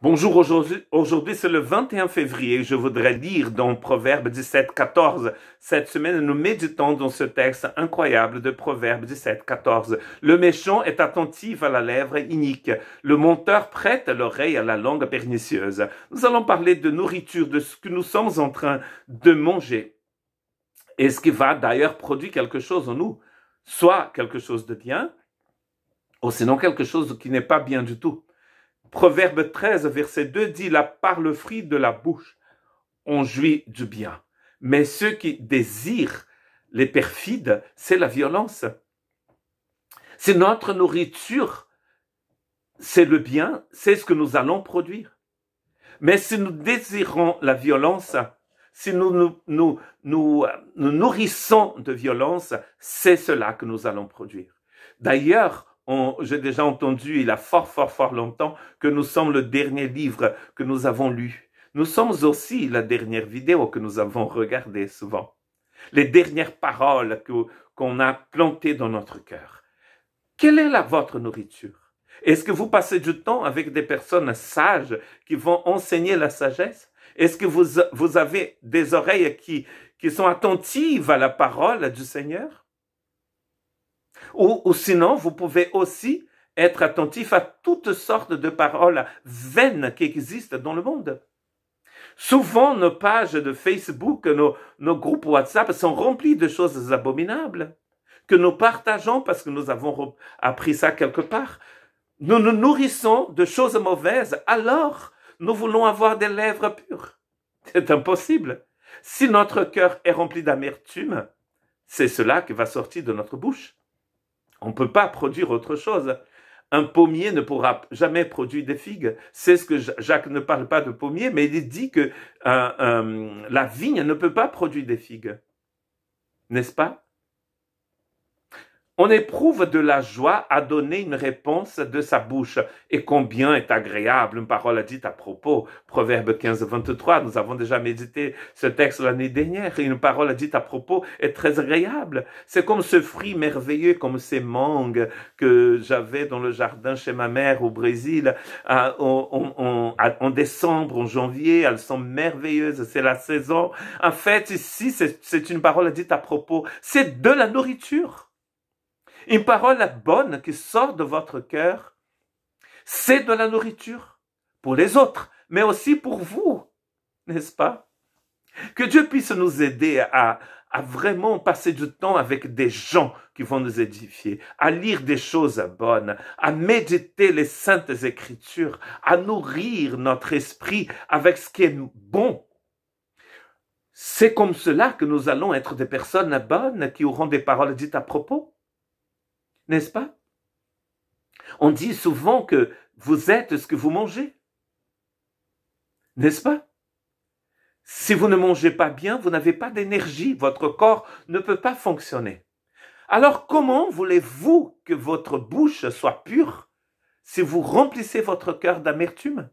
Bonjour, aujourd'hui c'est le 21 février. Je voudrais lire dans Proverbe 17, 14. Cette semaine, nous méditons dans ce texte incroyable de Proverbe 17, 14. Le méchant est attentif à la lèvre inique. Le menteur prête l'oreille à la langue pernicieuse. Nous allons parler de nourriture, de ce que nous sommes en train de manger. Et ce qui va d'ailleurs produire quelque chose en nous. Soit quelque chose de bien, ou sinon quelque chose qui n'est pas bien du tout. Proverbe 13, verset 2 dit, par le fruit de la bouche, on jouit du bien. Mais ceux qui désirent les perfides, c'est la violence. C'est notre nourriture, c'est le bien, c'est ce que nous allons produire. Mais si nous désirons la violence, si nous nourrissons de violence, c'est cela que nous allons produire. D'ailleurs, j'ai déjà entendu, il y a fort longtemps, que nous sommes le dernier livre que nous avons lu. Nous sommes aussi la dernière vidéo que nous avons regardée souvent. Les dernières paroles qu'on a plantées dans notre cœur. Quelle est votre nourriture? Est-ce que vous passez du temps avec des personnes sages qui vont enseigner la sagesse? Est-ce que vous avez des oreilles qui sont attentives à la parole du Seigneur? Ou sinon, vous pouvez aussi être attentif à toutes sortes de paroles vaines qui existent dans le monde. Souvent, nos pages de Facebook, nos groupes WhatsApp sont remplis de choses abominables que nous partageons parce que nous avons appris ça quelque part. Nous nous nourrissons de choses mauvaises, alors nous voulons avoir des lèvres pures. C'est impossible. Si notre cœur est rempli d'amertume, c'est cela qui va sortir de notre bouche. On ne peut pas produire autre chose. Un pommier ne pourra jamais produire des figues. C'est ce que Jacques ne parle pas de pommier, mais il dit que la vigne ne peut pas produire des figues. N'est-ce pas? On éprouve de la joie à donner une réponse de sa bouche. Et combien est agréable une parole dite à propos. Proverbe 15, 23, nous avons déjà médité ce texte l'année dernière. Et une parole dite à propos est très agréable. C'est comme ce fruit merveilleux, comme ces mangues que j'avais dans le jardin chez ma mère au Brésil. En décembre, en janvier, elles sont merveilleuses. C'est la saison. En fait, ici, c'est une parole dite à propos. C'est de la nourriture. Une parole bonne qui sort de votre cœur, c'est de la nourriture pour les autres, mais aussi pour vous, n'est-ce pas? Que Dieu puisse nous aider à vraiment passer du temps avec des gens qui vont nous édifier, à lire des choses bonnes, à méditer les saintes écritures, à nourrir notre esprit avec ce qui est bon. C'est comme cela que nous allons être des personnes bonnes qui auront des paroles dites à propos. N'est-ce pas? On dit souvent que vous êtes ce que vous mangez. N'est-ce pas? Si vous ne mangez pas bien, vous n'avez pas d'énergie. Votre corps ne peut pas fonctionner. Alors comment voulez-vous que votre bouche soit pure si vous remplissez votre cœur d'amertume?